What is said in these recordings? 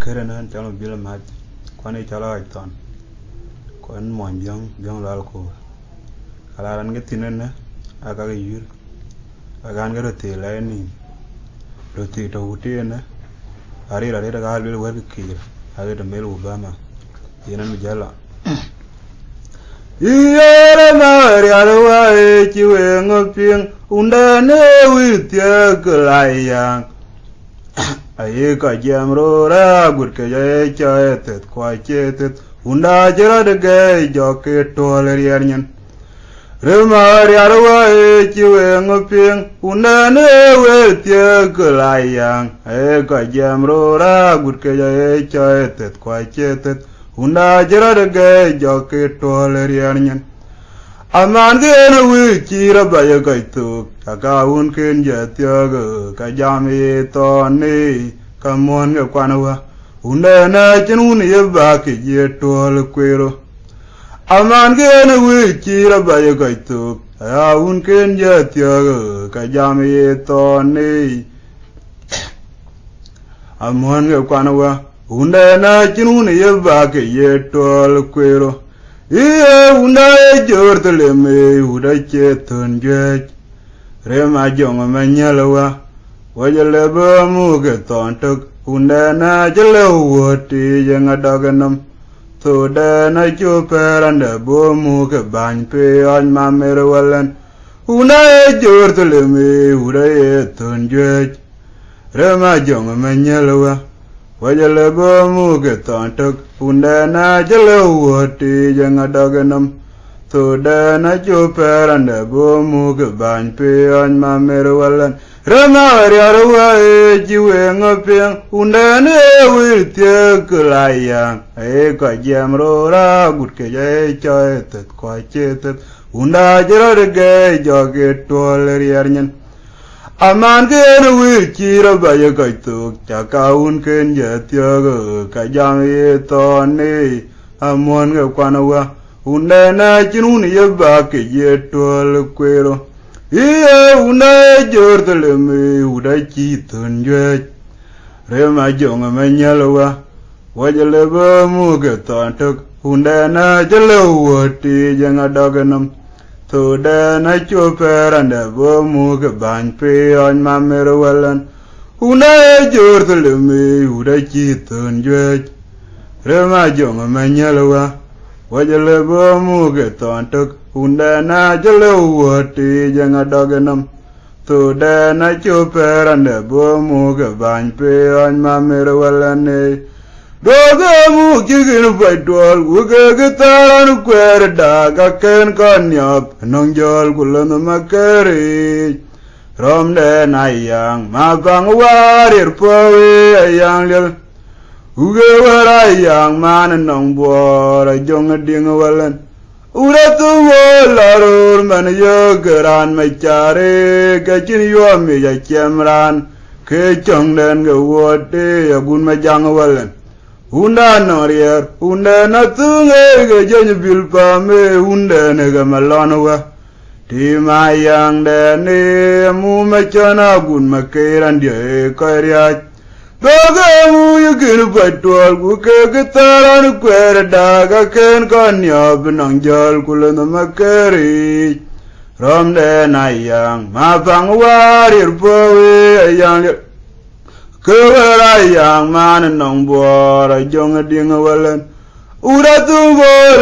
kerana chalo bila mat kwani chala aiton kwan mon jong lal ko kalaran getinene aga yur agan ga rote laini rote to utene ari ga gal wer kir aga de mel Obama yenan jala Yere mari alwa e chiwe ngoping undane witya klayang aye ka jamro ra gur ke ye chaetet kwa chetet unda jera de ge joke toler yarnyen re mari alwa e chiwe ngoping undane witya klayang aye ka jamro ra gur ke ye chaetet kwa chetet Unda jera de ge joke toler yarnyen aman ge na wi chira ba ye gaitu ka un ken je tyaga ka jami to ni ka mon ge kwanawa unda na chenun ye ba ke je tol kwero aman ge na wi chira ba ye gaitu ka un ken je tyaga ka jami to ni amon ge kwanawa Unda na chinun ye ba ke ye tol kwero Iye unda e jortele me uda cheton jech Rema jong manyalawa Wajale ba muge tontok Unda na jale uwati jenga daganam Toda na chuperanda bo muge banype on mamere walan Unda e jortele me uda cheton jech Rema jong manyalawa Wajale ba muge tontok Unda na jale uwati jenga daganam Toda na chuperanda bo muge banype on mamere walan Rema riarwa e jiwe ngoping Unda ne wiltya klayang E ka jamro ra gutke jay chaetet kwa chetet Unda jera de ge joge toler yarnyen Aman ken wir chira ba ye gaitu chaka un ken je tyaga ka jam ye to ni amon ge kwanawa unda na chinun ye ba ke ye tol kwero ye unda jortele me uda chi ton je rema jong manyalwa wajale ba mu ge tontok unda na jale woti jenga daganam Toda na chuperanda bo muge banype on mamere walan Una e jortele me uda chiton jwech Rema jong manyalwa Wajale bo muge tontok Unda na jale uwati jenga daganam Toda na chuperanda bo muge banype on mamere walan Doga mu kigin baitwal Uge gitaran kwere daga ken kanyap Nong jol kulan makari Romde nayang Mapang warir pawe ayang lil Uge warayang man nong buara Jong ding walan Ura tuwa larur man yogeran Machare kachin yuami ya chemran Ke chong den ge wote Agun majang walan Unda norier, unda na tunge ge jenye bilpa me unda nega malanawa. Ti mayang dene mu machana gun makiran dia kairiach. Doga mu yugin patwal guke gitaran kwere daga ken kanya benang jal kulen makiri. Ramde nayang mapang warir pawe ayang Kewara man nong buara jong ding walan Ura tu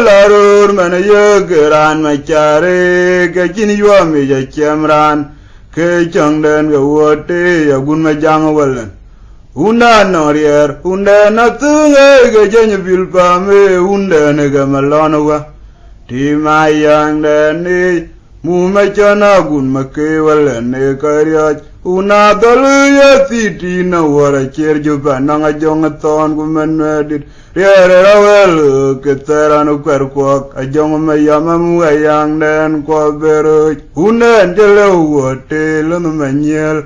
larur man yogeran machare Ke jin yuami ja chemran Ke chong den ge wote agun majang walan Unda norier unda na tunge ge jany bilpa me unda nega malanawa Ti mayang deni mu machana gun make walan ne karyach Una dalu ya titi na wara cherjo pa nanga jong ton kumenedit Riere rawel keteran ukwerkwak Ajong mayama muayang den kwa beroj Una njele uwote lunu manyel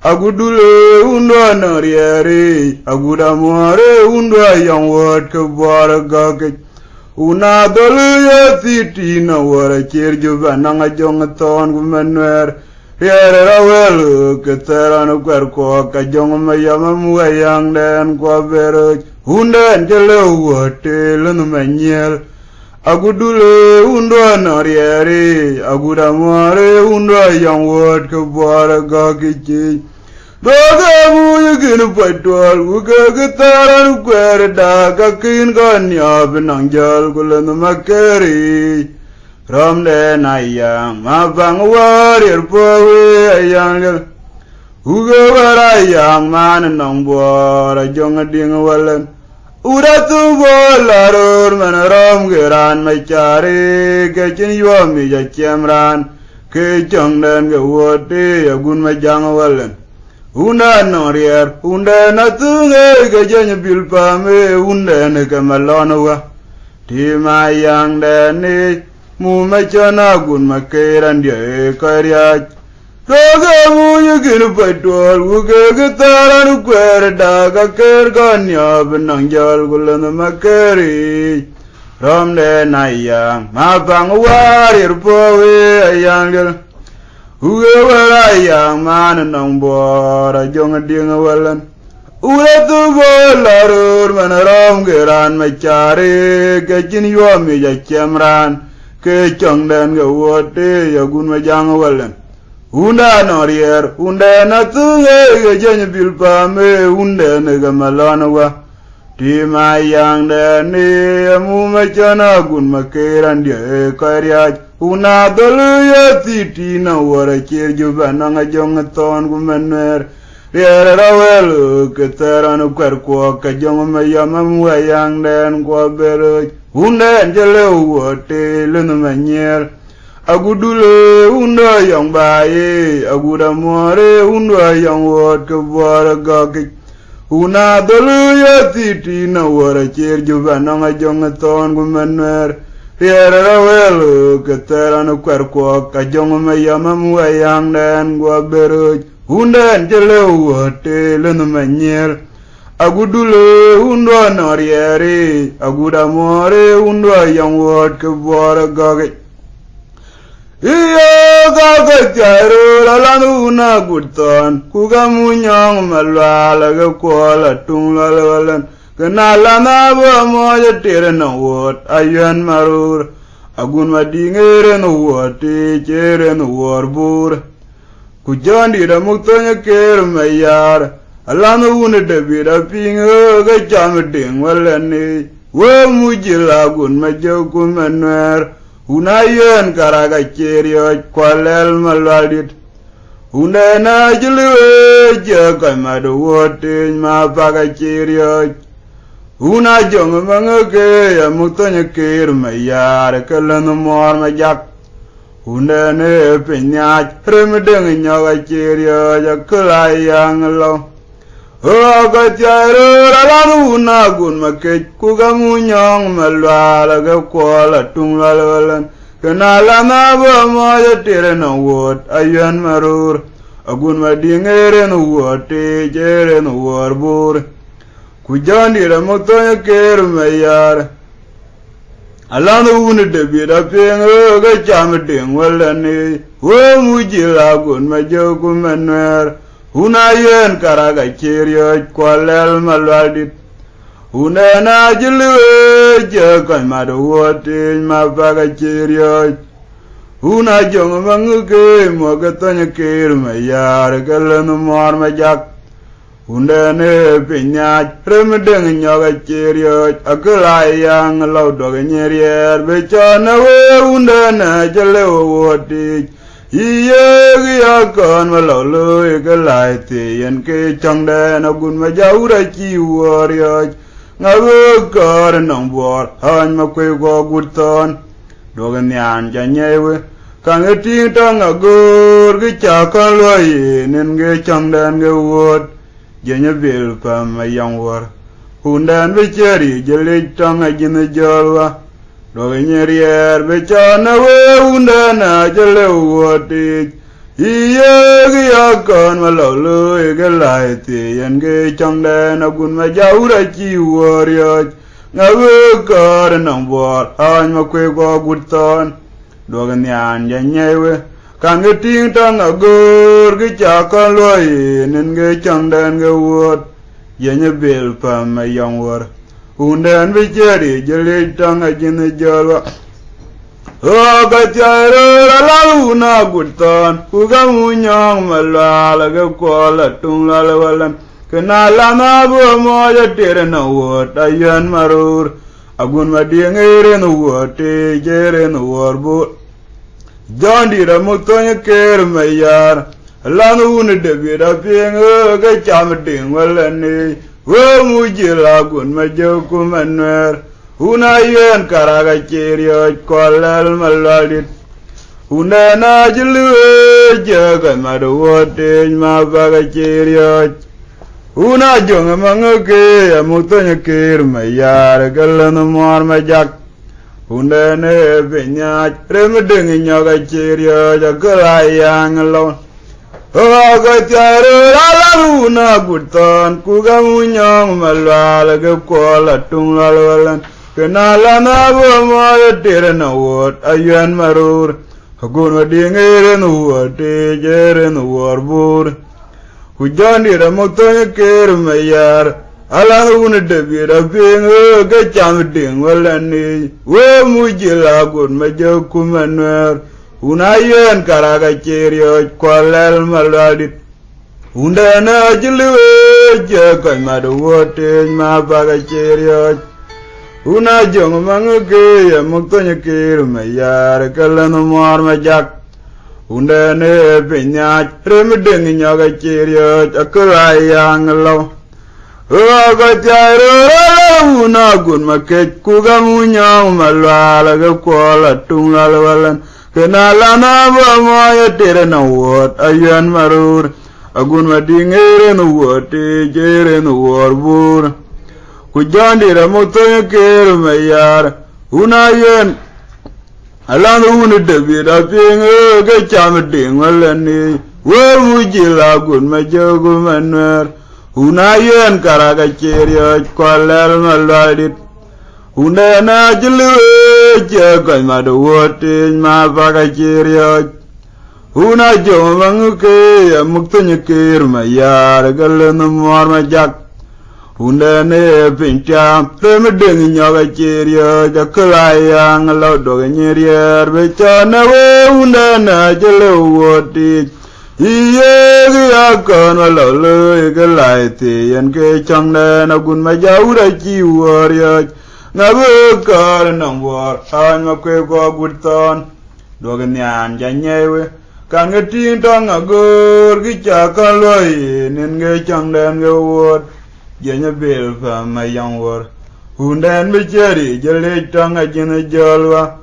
Agudule undwa nariere Agudamuare undwa yang wot kebara gagej Una dalu ya titi na wara cherjo pa nanga jong ton kumenedit Yere rawelu keteranu kwerko kajong mayama muayang den kwa bero unden jele wote lenu menyel agudule undo norieri agudamare undo yang wot ke bora gakichi doga muyu ginu patwal uga keteranu kwerda kakin ganya benangjal kulenu makeri Ramde nayang mabang warir pawe ayang uga warayang man nong bora jong ding walan uratu bolarur man ram geran macari kecin yomi jacemran ke jong dan ge wote agun majang walan unda norier unda natunge gejanya bilpame unda ne kamalonwa timayang dani mu machana gun makeran dia karya toga mu yugin patwal uga getaran kwer daga kerganya benangjal gulan makeri ramde nayang mabang warir pawe ayang uga warayang man nong bora jong ding walan uratu bolarur manaram geran macari kecin yomi jacemran ke chong den ge wote ya gun majang walan unda norier unda na tunge ge jenya bilpa me unda ne ga malana wa ti mayang den ni mu machana gun makeran dia karya una dolu ya titi na wara che jubana nga jong ton gu menwer Yere rawelu keteranu kwerko kajong mayama muayang den kwa bero unden jele wote lenu menyel agudule unda yang baye agudamore unda yang wot ke bora gakik una dolu ya titi na wara cher jubana nga jong ton gu menwer Yere rawelu keteranu kwerko kajong mayama muayang den kwa bero unden jele wote lenu menyel agudule undo norieri agudamore undo yang wot ke bora gage iya gage jaro lalanu na gudton kugamunyang malwala ge kola tunglalalan kenalana ba moja tere na wot ayan marur agun madingere no wote chere no warbur Kujandi da muktonya ker mayar alana wuna dabira pinga ga jam ding walani we mujila gun majo kun manwer unayen karaga cherio kwalel maladit unena jilwe je kamado wote ma paga cherio una jong mangake ya muktonya ker mayar kalano mor majak Undane penyat remedeng nyawa ceria jakelai yang lo. Aga caro lalu nagun maket kugamunyang malwala ke kuala tunglalan. Kenalan apa moja teren awat ayan marur. Agun madingeren awat jeren warbur. Kujan di ramotanya ker mayar. Alanu wuna dabira penga ga cham ding walani wo mujila gun majo gun manwer una yen karaga cherio kwalel malwadit una na jilwe je kan madu wote ma baga cherio una jong manguke mo ga tonya ker mayar galanu mor majak Undane pinyat remedeng nyaga cherio akelai yang lau doga nyerier becana we undana jale woti iye giakon malau lu ikelai tiyan ke changden agun majaura chiwarioj ngawe kar nong bor hany makwe go gurton doga nyan janyewe kangeting tong agur gichakon loyi nen ge changden ge wot Janya bil pa mayang war Undan becari jelit tong ajin jalwa Doga nyerier becana we undana jale woti Iye giakon malaulu ikelai tiyan ge changden agun majaura chiwarioj ngawe kar nong bor hany makwe go gurton Doga nyan janyewe kan ge ting tang a gor ge cha kan loi nen ge chang dan ge wot ye ne bel pa ma yang war undan bi jeri jeli tang a jin jala o ga cha la una gutan ku ga mu nyang ma la ge ko la tung la la walan kena la na bu mo ya tere na wot ayan marur agun ma diengere no wote jere no warbo jondi ra mutonya ker mayar lanu un de bira ping ga cham ding walani wo mujila gun ma joku manwer una yen karaga cherio kolal malalit una na jilu jaga madote ma baga cherio una jong mangke amutonya ker mayar galano mor majak una ne benya remdeng nyaga cherio jagalayang lon oga charo la una gutan kuga munyang malwala ge kola tung lalwalan kenala na bo mo tere na wot ayan marur hagun wadingere no wote jere no warbur Hujani ramotonya ker mayar ala una debira ping ga cham ding walani we mujila gun ma joku manwer una yen karaga cherio kolal maladit unda na jilu je kai madu wote ma baga cherio una jong manguge mutonya ker mayar kalano mor majak unda ne benya remdeng nyaga cherio akalayang lo oga charo una gun make kuga munya malwala ga kola tungala walan kenala na ba mo tere na wot ayan marur agun madingere no wote jere no warbur kujandi ra mutonya ker mayar una yen alang una debira ping ga cham ding walani we mujila gun ma jogu manwer una yen karaga cherio kolal maladit una na jilu jaga madu wote ma baga cherio una jom manguke muktonya ker mayar galano mor majak una ne pincha remdeng nyaga cherio jakalayang lo doga nyerier bechana we una na jilu wote iye ga kon lo lo ga lai ti yan ke chang na na gun ma jau ra chi war ya na bu kar na war han ma kwe go guton do ga nyan ja nyewe kan ga tin tong a gor gi cha ka loi nen ge chang den ge wot ye nya bel fa ma yang war hundan be cheri jele tong a jin jalwa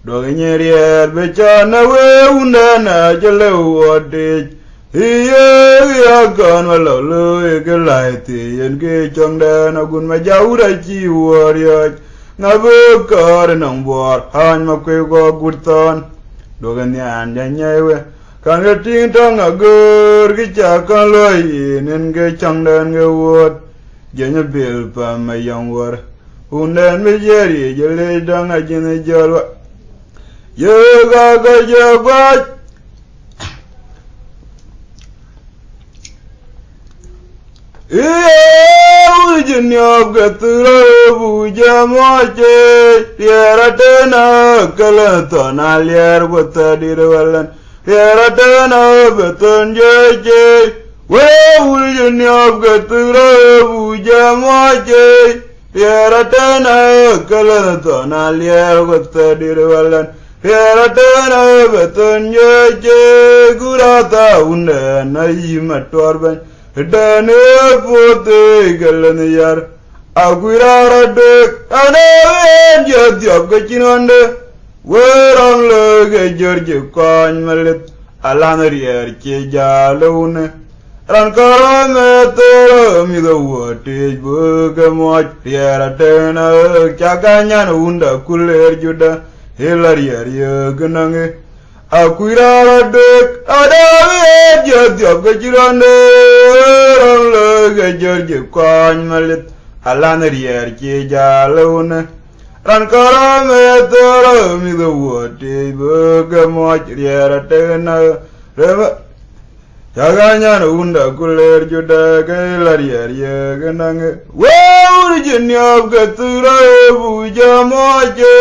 do ga nyerier be cha na we hundan a jele wote iye ya kan lo lo ge lai ti yen ge chang den a gun ma jau ra chi war ya na bu kar nang war han ma kwe go guton do ga nyan ja nyewe kan ga ting tong a gor gi cha kan loi nen ge chang den ge wot je nya bel pa ma yang war unen me jeri je le dang a jin jalwa ye ga je ba Ujinyob gaturo buja moche Yeratena kalanton alier wata dirwalan Yeratena beton jeje We ujinyob gaturo buja moche Yeratena kalanton alier wata dirwalan Yeratena beton jeje Gurata unna naima torban Dane pote galan yar agwirara de ane jodiab gachinonde werang le george kon malet alanarier che jalune ran karame to mi do wote buga mo yara tena chaganyan unda kuler juda helarier ye gnange Akwirara dek adawe jodiab gachirande rang le george kon malet alanarier che jalune ran kara me tara mi the wote burger much riera tena rema Jaganya unda kuler juda kelariya ganang we Virginia gatura buja moje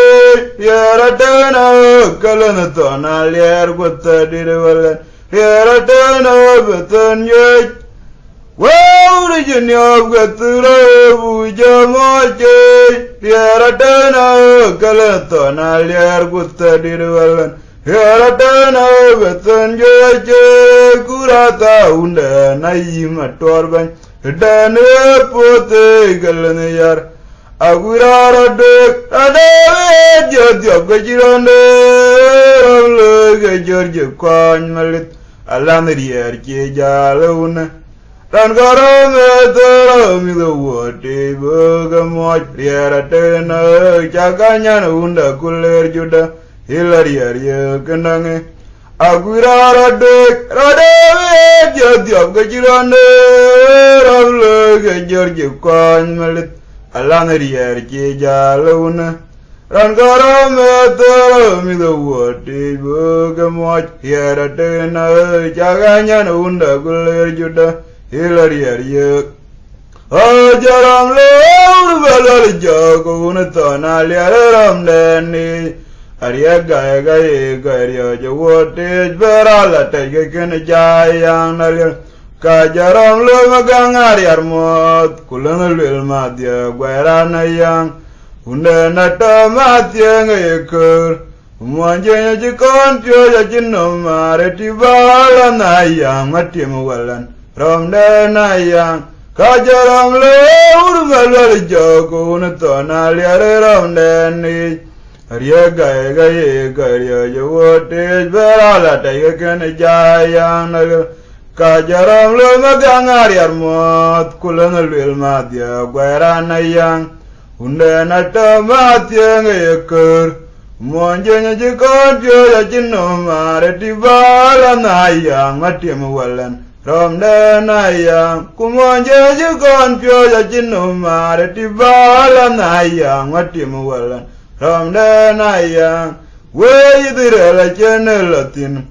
yaratana kalanatona ler gutta dirwala yaratana betanye we Virginia gatura buja moje yaratana kalanatona ler gutta dirwala Yaratana betanje kurata unda naima torban dane pote galne yar agurara de ade jodyo gajirande ramle gajorje kwan malit alamrier ke jaluna ran garame tara mi do wote bogamot yaratana jaganya unda kuler juda Hilariya kenange agurara dek radawe jadiab gajirane ramle gajorje kwan malit alanariya ke jaluna rangara metara mido wote bogamot yaratena jaganya unda guler juda hilariya ajaram le balal jago unatana liaram deni Ariya gaya gaya jawote berala tege kene jayang nalir kajaram le magang ariar mot kulang lel madya guerana yang unda nata matya ngayekur umanje jikon pyo jajinom areti bala nayang matim walan romda nayang kajaram le urmalal jago unatona liare romda ni Ariya gaya gaya jawote berala tege kene jayang nalir kajaram le magang ariar mot kulang lel madya guerana yang unda nata matya ngayekur monjenya jikon pyo jajinom areti bala nayang matim walan romda nayang kumonje jikon pyo jajinom areti bala nayang matim walan Ramda nayang weyidirela chenelatin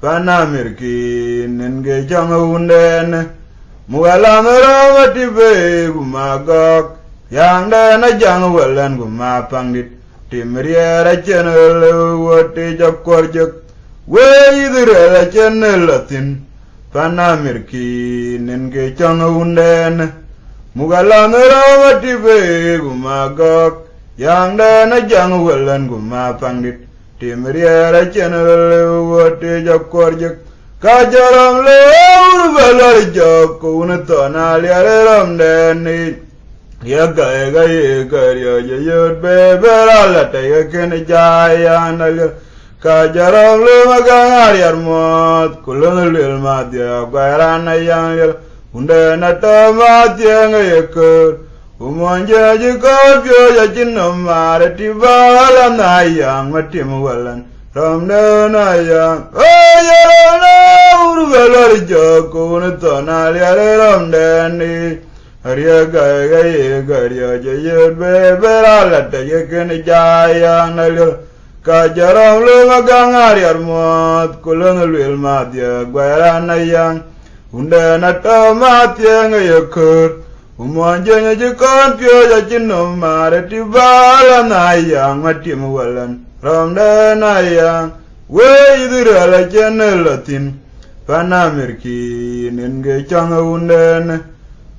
panamirki nenge changa unden mugalam ramati be gumagok yangda na jang walan gumapangdit timriera chenel wote jakorjek weyidirela chenelatin panamirki nenge changa unden mugalam ramati be gumagok Yang dana jang walan guma pangdit timriera channel wote jakorjek kajaram le balar joko unatona liaram deni ya gaya yod beberala tege kene jaya nalir kajaram le magang ariar mot kulung lil madya guerana yang lir unda nata matya ngayekur Umanje jikon pyo jajinom areti bala nayang matim walan ramda nayang ayarana urbalar joko unatona liare ramdeni Ariya gaya jayod beberala tege kene jayang nalir kajaram le magang ariar mot kulung lil madya guerana yang unda nata matya ngayekur Umanje jikon pyo jajinom areti bala nayang matim walan ramda nayang weyidirela chenelatin panamirki nenge changa unden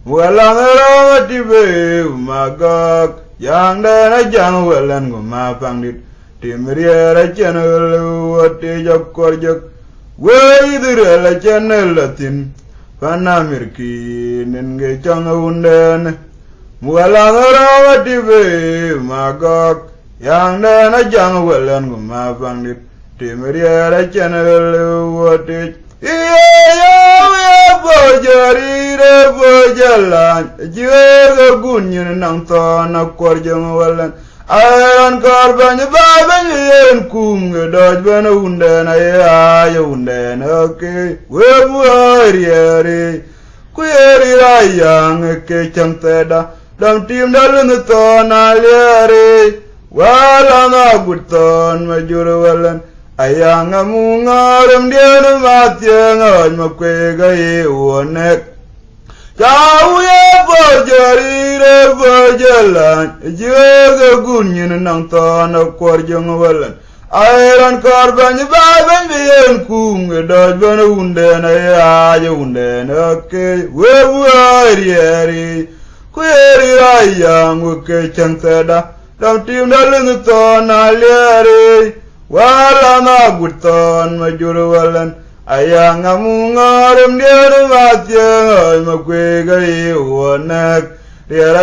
walang ramati be umagok yangda na jang walan gumapangdit timriera chenel wote jakorjek weyidirela chenelatin Panamirki nenge changa unden mugalang ramati be magok yangda na jang walan gumapangdit timriera chenel wote iya bojari re bojalan jiga gunyin nang tona korjang walan Ayan karbanya babanya yen kum gedoj bana unden ay unden oke webu ari kuyeri rayang ke chanteda dam tim dalun tona liare wala na guton majuru walan ayang amungaram dianu matyang ay makwega iwanek Chauye bojarire bojalan Jaga gunyin nang tana kwarjang walan Airan korban baban biyan kum Doj bana unden ayaja unden Ake webu ari Kuyeri rayang wake chang seda Dam tim dalung ton aliari Wala na guton majuru walan Ayang amungaram dianu matyang ay makwega iwanak ya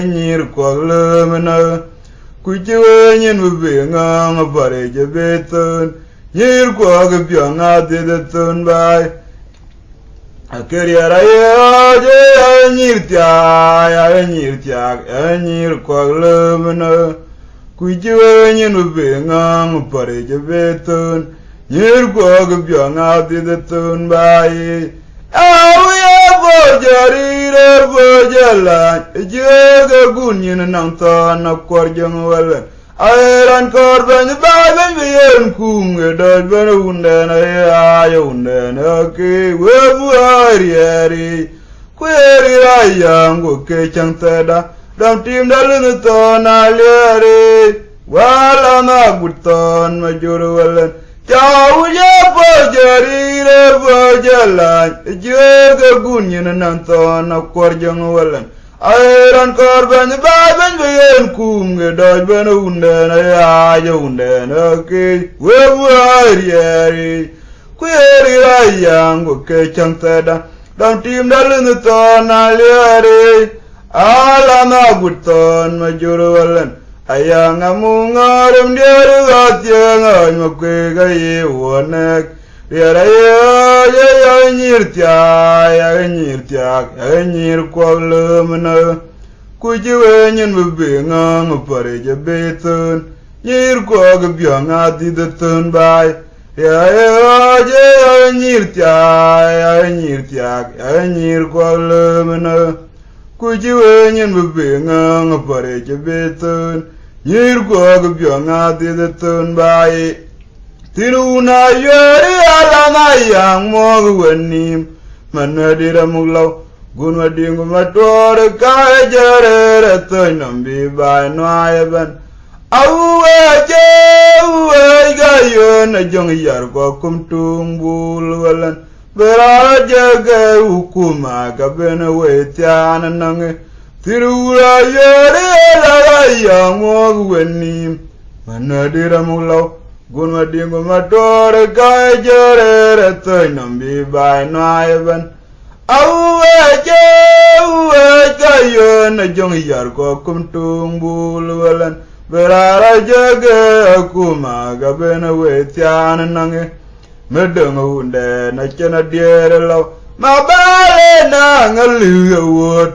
nyir kwaglumena kuchiwenyen bubinga pare jebetun nyir kwag pyanga dedetun bai akeriara ya nyir kwaglumena kuchiwenyen bubinga pare jebetun nyir kwag pyanga dedetun bai Auya bojarire bojalan Jaga gunyin nang tana kwarjang walan Airan korban baban biyan kum Doj bana unden ayaja unden Ake webu ari Kuyeri rayang wake chang teda Dam tim dalung ton aliari Wala na guton majuru walan Chauye bojarire bojalan Jaga gunyin nang tana kwarjang walan Airan korban baban biyan kum Doj bana unden ayaja unden Ake webu ari Kuyeri rayang wake chang teda Dam tim dalung ton aliari Ala na guton majuru walan Ayang amungaram diaru atyang ay makwega iwanek Diaraya nyir kwaglumena Kuchiwenyen bubinga pare jebetun Nyir kwag byanga didetun bai Diaraya nyir kwaglumena Kuchiwenyen bubinga pare jebetun Nyir kwag byanga didetun bai Tiruna yeri alana yang mog wenim Manadira muglaw gunwa dingu matore kaya jarere Toynambi bai noayaban Uwe gayon jong yar kwa kumtung bul walan Berara jaga hukuma kabena wetiana nange Tiruna yeri alana yang mog wenim Manadira muglaw Gunwa dingu matore kaya jarere Toynambi bai noayaban Uwe gayon jong yar kwa kumtung bul walan Berara jaga akuma kabena wetiana nange Medang hunde na chena diere law Mabale na ngaluya wot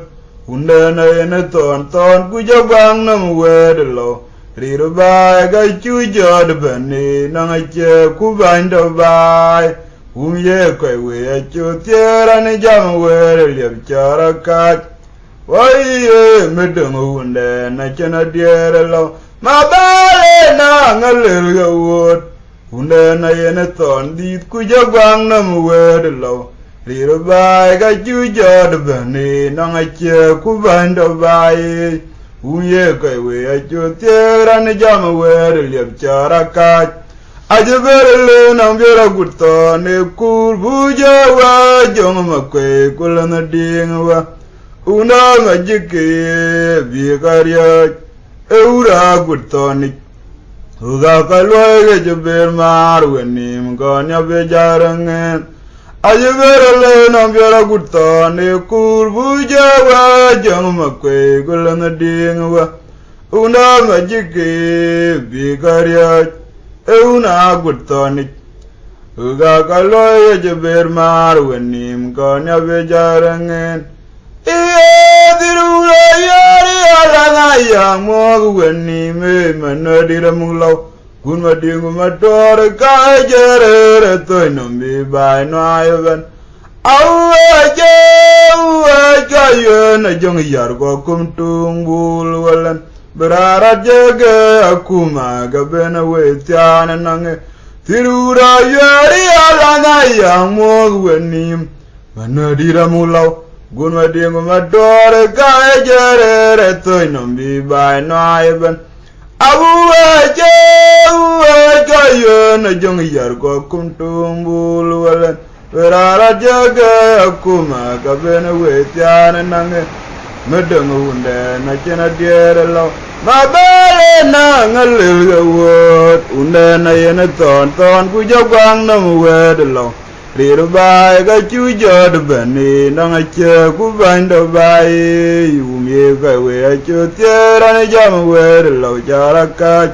Hunde na ene ton kujabang na mwede law Riru bai ga chujo de bani Nanga che kubanda bai Umye kwe we chu tiera ni jam wede liep chara kach Waye medang hunde na chena diere law Mabale na ngaluya wot Hunde na yene ton dit kujabang na mwede law Riru bai ga chujo de bani Nanga che kubanda bai Umye kwe we chu tiera ni jam wede liep chara kach Ajabere nang biara gutta ne kur buja wa jong makwe kulana dingwa Una ngajike bikarya eura gutta ni Uga kalwa jaber mar wenim ganya bejarangen Ajabere nang biara gutta ne kur buja wa jong makwe kulana dingwa Una ngajike bikarya Euna gutoni Uga kaloya jaber mar wenim konya bejarangen Iya dirula yari alana yang mog wenim manadira mulaw Gunwa dingu matore kajere Toynambi bai noayaban Uwe yön a jong yar go kum tung bul walan berara jaga akuma ga bena we tiana nange tirura yari alana yang mo wenim manadira mulau gun madingo madore ka jere toy nombi bai noiben abu ka yön a jong yar go kum tung bul walan berara jaga akuma ga bena we tiana nange medeng unde na chena diere lo ma bale na ngalil ga wot unde na yena ton ku jogwang na wed lo rir bai ga chu jod bani na che ku ban do bai yum ye ga we chu tiera na jam wed lo jara ka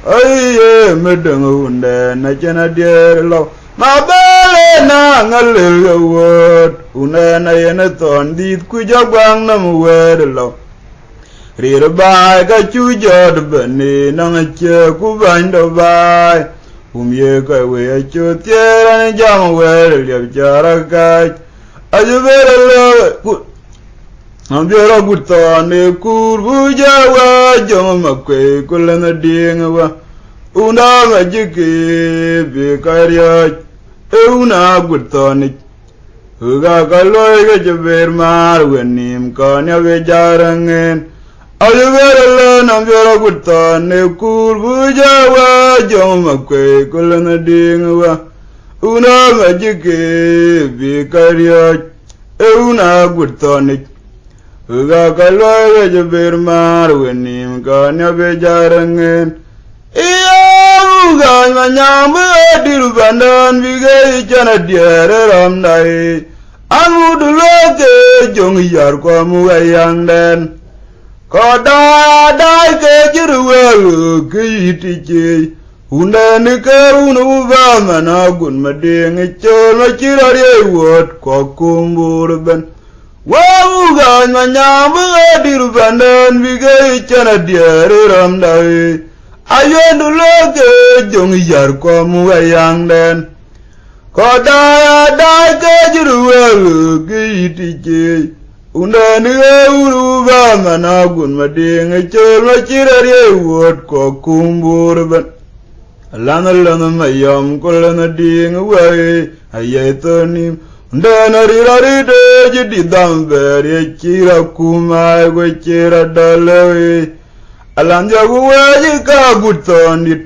ai ye medeng unde na chena diere lo ma bale na ngalil ga wot unde na yena ton ku jogwang na wed lo rir bai ga chu jod bani na che ku ban do bai ye ga we chu tiera na jam wed le jara ka ajubere lo ku ambero gutone kurbu jawa jom makwe kulana dinga una majike be karya una gutone uga kaloy ga jaber mar wenim kanya be jarangen ayubere nambero gutone kurbu jawa jomakwe kulana dinga una majike be karya una gutone uga kaloy ga jaber mar wenim kanya be jarangen Iya manyambu diru bandan bigai chana diere ramdai anu duloke jong yar ko mu ayang den koda dai ke jiruwelu kiti undan ke unu ba mana gun madeng cholo chirare wot ko kumbur ben wa ga manyambu diru bandan bigai chana diere ramdai ayendu loke jong yar ko mu ayang den koda dai ke jiruwelu kiti undan ke unu ba mana gun madeng cholo chirare wot ko kumbur ben lana mayam kolana ding way ayetoni undan rirari de jidi damber ye chira kuma go chira dalawe alanja guwaji ka gutonit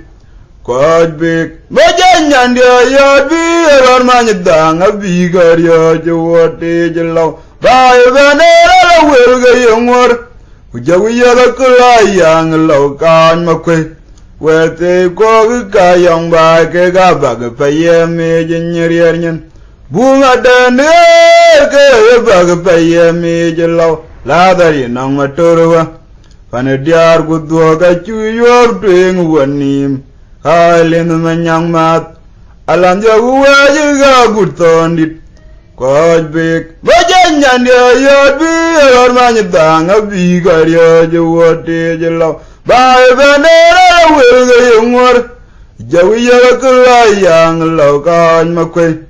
kodbek majanyan dia yabi eran manyedang abigar ya jawate jelaw bai banera la welga yongor ujawi ya kulayang law kan makwe wete ko ka yang ba ke ga bag payeme jenyer bunga dane ke bag payeme jelaw la dari nang maturwa Panediar gudwa ga chuyor tuing wanim Kailin manyang mat Alanja guwaji ga gutondit Kojbek Bajanyan dia yodbi Elor manyedang abigar ya jawate jelaw Bai banera wilga yungwar Jawi ya kulayang law kan makwe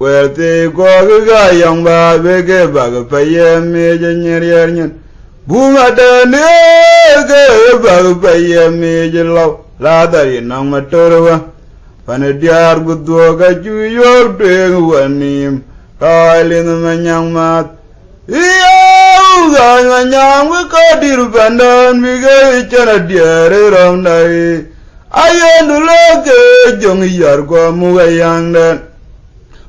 Werte kwa ga yang ba bege baga payeme jenyer nyen bunga dane ke bag payeme jelaw la dari nang matorwa panediar gudwa ga juyor teng wanim kailin manyang mat iya ga manyang ko diru bandan bige chana diare ramdai ayendu loke jong yar ko mu ayang den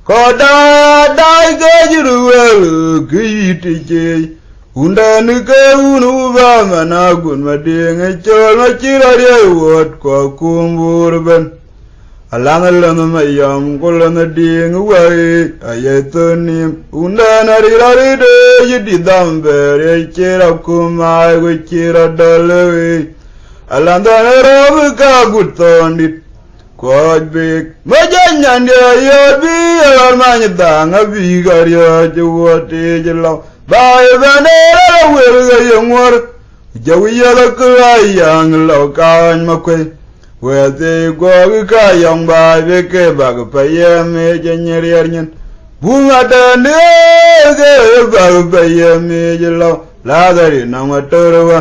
koda dai ke jiruwel kiti undan ke unu ba mana gun madeng cholo chirare wot ko kumbur ben alang mayam kolana ding wai ayetoni undan rirare de yidi damber chira kuma go chira dalawe alandan rob ka gutondit kodbek majanyan dia yobi armanyadang abigar ya jawate jelaw Bai banera wilga yungwar Jawi ya kulayang law kan makwe wete go ka yang ba beke bag payeme jenyer nyen bunga dane ge bagbaye me jelo ladari na matorwa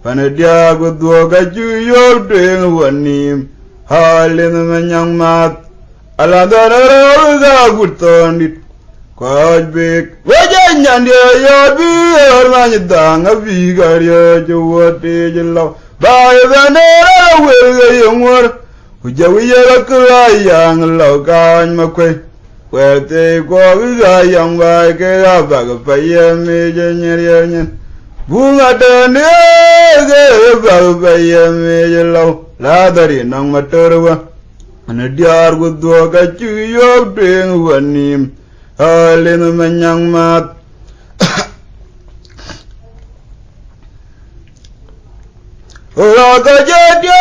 panadia gudwo gaju yobde wanim halin manyang mat aladara ga gutondit kwajbek wajanyande yobi ormanyidang abigario jowote jelo baye banera wege yongor ujawiya klayang lokan makwe kwete kwaga yang bae ke abag paye me jenyer bunga dane ge bag paye me jelo ladari nang matorwa anadyar gudwa ka chuyob deng wanim halin manyang mat ora ka jadya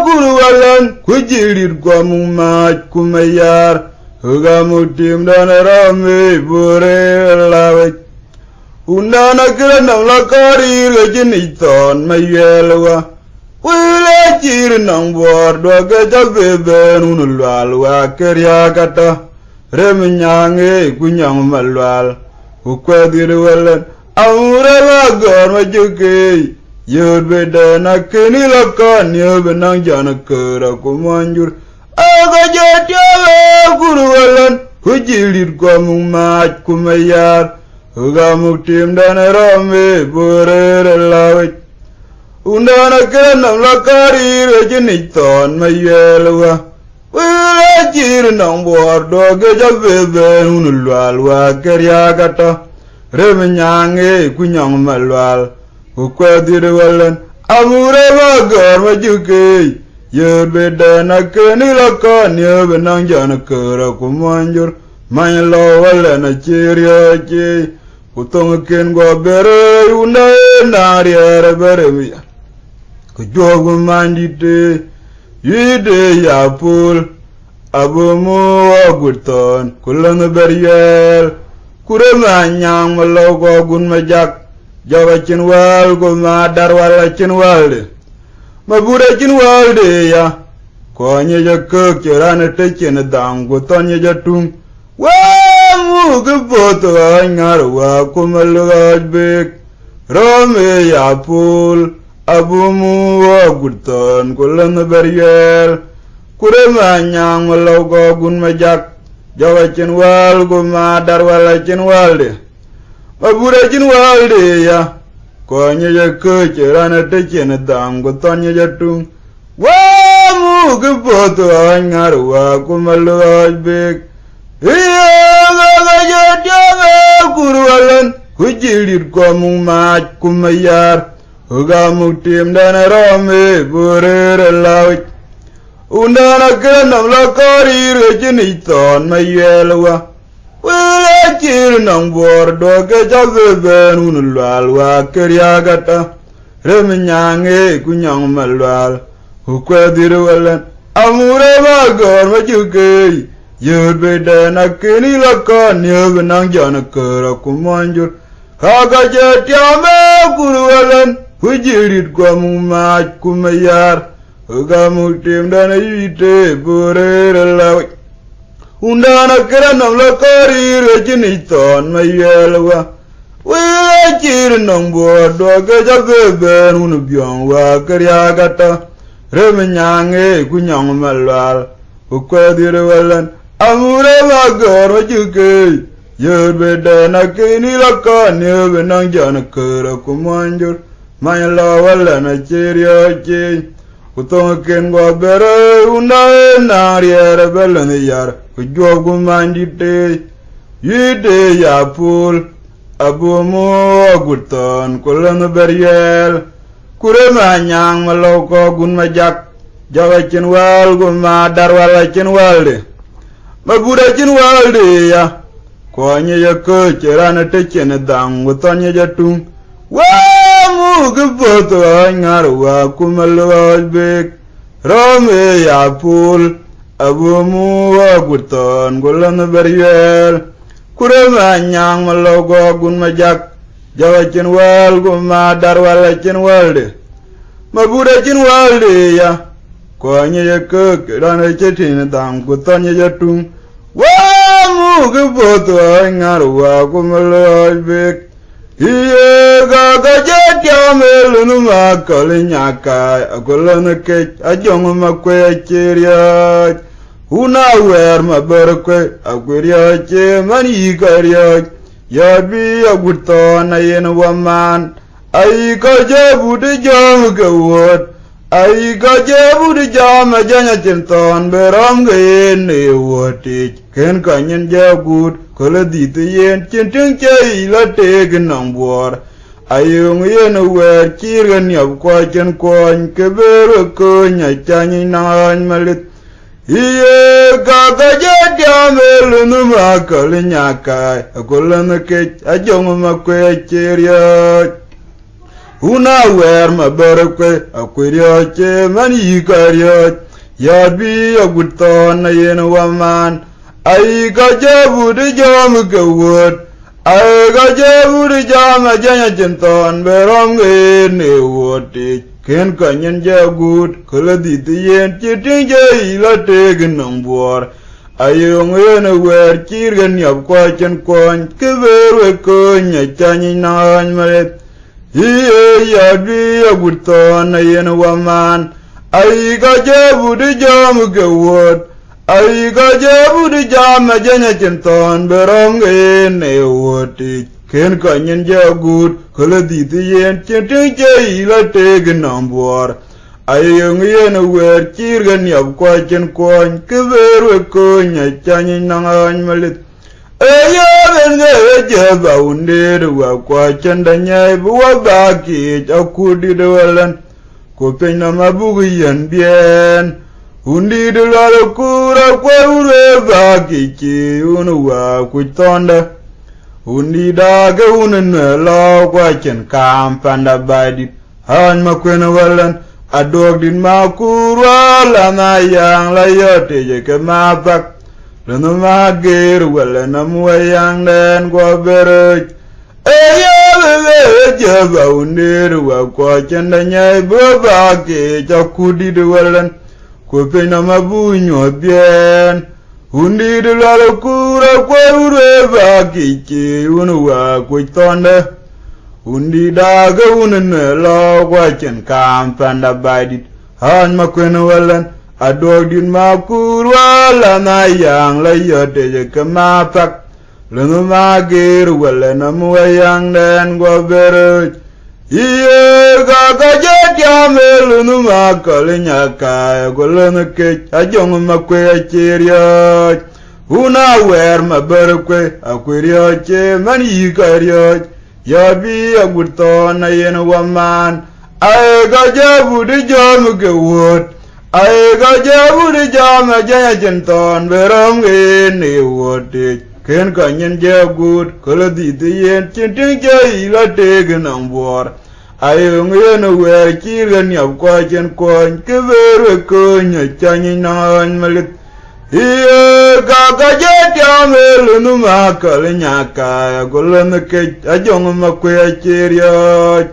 guruwalan kujirir kwa mumat kumayar Hugamutim dana rame bore lawek Undana kiranang lakari lejiniton mayelwa Wile chirinang bordo kejabeben unulwalwa kerya kata Reminyange kunyang malwal Ukwediruwalan Amurela gorma juke Yod bedana kini lakan Yobenang jana kera kumanjur Aga jatyawe guruwalan Hujilir kwa mumat kumayar Hugamutim dana rame borere lawek Undana kiranam lakari rejiniton mayelwa Wile chirinang bordo kejabeben unulwalwa kerya kata Reminyange kunyang malwal Ukwediruwalan Amurela gorma juke Yod bedana keni lakan Yobenang jana kera kumanjur Manyalo wala na chirya chi Kutong ken gwa bere Undae nariere bere miya Kujogu mandite Yide yapul Abumu waguton Kulang beryel Kure manyang malaw gun majak Jawa chinwal Kumadar wala chinwal Mabura chinwalde ya Konye ja kek Chirana techene dangu Tonye ja tung Wamu kipoto Ngarwa kumalugaj bek Rome ya pul Abumu wagurton Kulang beryel Kure manyang malaw gun majak Jawa chinwal Kumadar wala chinwalde Mabura chinwalde ya Konye ja kek Chirana techene dangu Tonye ja tung Wamu kipoto Ngarwa kumalugaj bek Iya jatyawe guruwalan Hujilir kwa mumat kumayar Hugamutim dana rame borere lawek Undana kiranam lakari rejiniton mayelwa Wile chirinang bordo kejabeben unulwalwa kerya kata Reminyange kunyang malwal Ukwediruwalan Amurela gorma juke Yod bedana keni lakan Yobenang jana kera kumanjur Haga jatyame guruwalan Hujirit kwa mumat kumayar Hugamutim dana yite borere lawek Undana kiranam lakari rejiniton mayelwa Wile chirinang bordo kejabeben unubyangwa kerya kata Reminyange kunyang malwal Ukwediruwalan Amurela gorma juke Yod bedana keni lakan Yobenang jana kera kumanjur Manyalo wala na chirya chi Kutong ken gwa bere Undae nariere belani yar Kujogu mandite Yide yapul Abumu wagurton Kulang beryel Kure manyang malaw gun majak Jawa chinwal Kumadar wala chinwalde Mabura chinwalde ya Konye ya kek Chirana techene dangu Tonye ja tung Wamu kipoto Ngarwa kumalugaj bek Rome ya pul Abumu wagurton Kulang beryel Kure manyang malaw gun majak Jawa chinwal Kumadar wala chinwalde Mabura chinwalde ya Konye ya kek Chirana techene dangu Tonye ja tung Wamu mu ke boto ngarwa kumaloy bek iye ga jatya melunu makal nyaka akolana ke ajong makwe cheria una wer mabarkwe agwerya che mani karya yabi agurto na yen waman ai ka jebu de jam gawot ai ka jebu de jam janya chinton beram ge ne woti ken kanyen jagut kola dit yen chintin che ila te gnam bor ayung yen wer kirgan yab kwa chen kon keber ko nya chanyi nan malit iye ga jatya melunu makal nyaka akolana ke ajong makwe cheria una wer mabarkwe akwirya che mani karya yabi agurto na yen waman ai ga jebu de jam gawot ai ga jebu de jam janya chinton beram ge ne woti ken kanyen jagut kala dit yen chitin je ila te gnam bor ayong yen wer kirgan yab kwa chen kon keber ko nya chanyi nan malet iye yabi agurto na yen waman ai ga jebu de jam gawot ai ga jebu de jam janya chinton beram ge ne woti ken kanyen jagut kala dit yen chitin je ila te gnam bor ayong yen wer kirgan yab kwa chen kon keber ko nya chanyi nan malit ayo benge jeba undir wa kwa chen da nyai buwa baki akudi de walan ko penya mabugu yen bien undi de la kura kwa ure baki chi unu wa kutonda undi da ga unen la kwa chen kampanda badi han makwena walan adog din makura la na yang la yote je ke mapak lanu magir wala namwayang den kwa berej eya bebe jeba undir wa kwa chenda nyai baba ke chakudi de walan ko pena mabunyo bien undi de la kura kwa ure ba ke unu wa ko tonda undi daga unen la kwa chen kampanda badit han makwena walan adog din makurwa la na yang la yote je kemapak lanu magir wala namwayang den go berej iye ga jatya melunu makal nyaka golana ke ajong makwe cheria una wer mabarkwe akwirya che mani karya yabi agurto na yen waman ai ga jebu de jam gawot ai ga jebu de jam janya chinton beram ge ne woti ken kanyen jagut kala dit yen chintin je ila te gnam bor ayong yen wer kirgan yab kwa chen kon keber ko nya chanyi nan malit iye ga jatya melunu makal nyaka golana ke ajong makwe cheria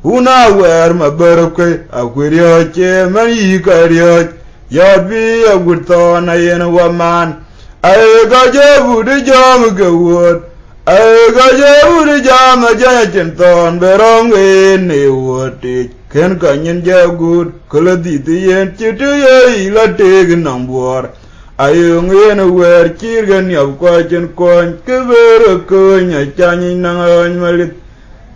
una wer mabarkwe akwirya che mani karya yabi agurto na yen waman ai ga jebu de jam gawot ai ga jebu de jam janya chinton beram ge ne woti ken kanyen jagut kala dit yen chitu ye ila te gnam bor ayong yen wer kirgan yab kwa chen kon keber ko nya chanyi nan malit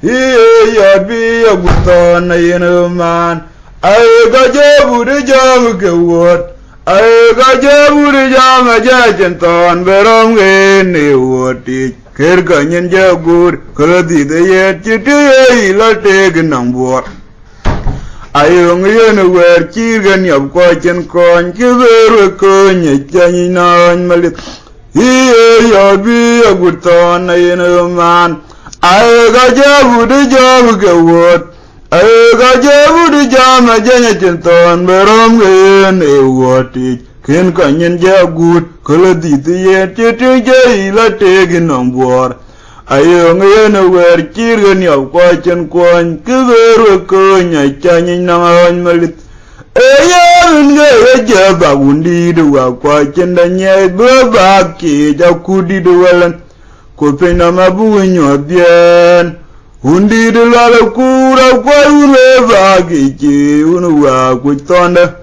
iye yabi agurto na yen man ai ga jebu de jam gawot ai ga jebu de jam janya chinton beram ge ne woti ker kanyen jagut kala dit yen chitu ye ila te gnam bor ayong yen wer kirgan yab kwa chen kon keber ko nya chanyi nan malit iye yabi agurto na yen man ai ga jebu de jam gawot ai ga jebu de jam janya chinton beram ge ne woti ken kanyen jagut kala dit yen chitu je ila te gnam bor ayong yen wer kirgan yab kwa chen kon keber ko nya chanyi nan malit eya Ayan ga jaba undi dua kwa chenda nye baba ki ja kudi dualan ko pena mabu nyo bien undi de la kura kwa ure ba ki unwa ku tonda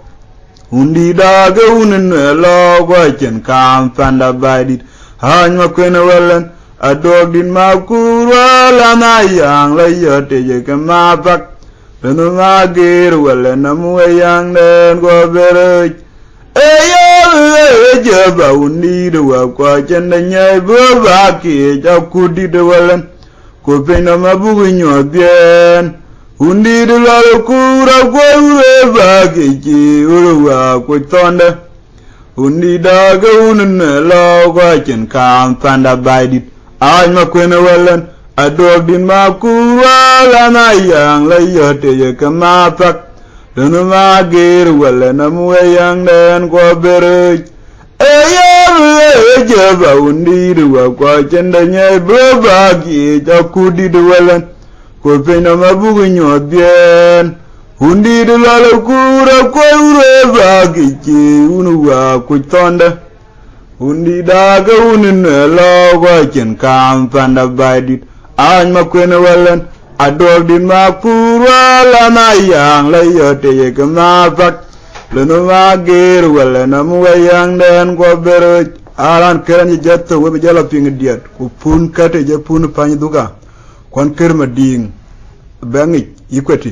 undi da ga unen la kwa chen kam panda badit han ma kwena walan adog din ma kura la na yang la yote je kama pak Lenu ngagir wala namu yang den go berej Eya jaba undi dua kwa chenda nyai baba ki ja kudi dualan ko pena mabu nyo bien undi de la kura kwa ure ba ki urwa ko tonda undi da ga unen la kwa chen kam panda baidit ay ma kwena walan adog din ma kura la na yang la yote ye kama pak lenu ma gir wala namu yang den ko berej eya jaba undi dua kwa chenda nyai baba ki ja kudi dualan ko pena mabu nyo bien undi de la kura ko ure ba ki unwa ku tonda undi da ga unen la ko chen kam panda baidit An ma kwena walan adog din ma pura la na yang la yote ye kama pak lenu ma gir wala namu yang den ko berej aran keran jatto we jala ping diat ko pun kate je pun pani duga kon ker ma ding bangi yikwati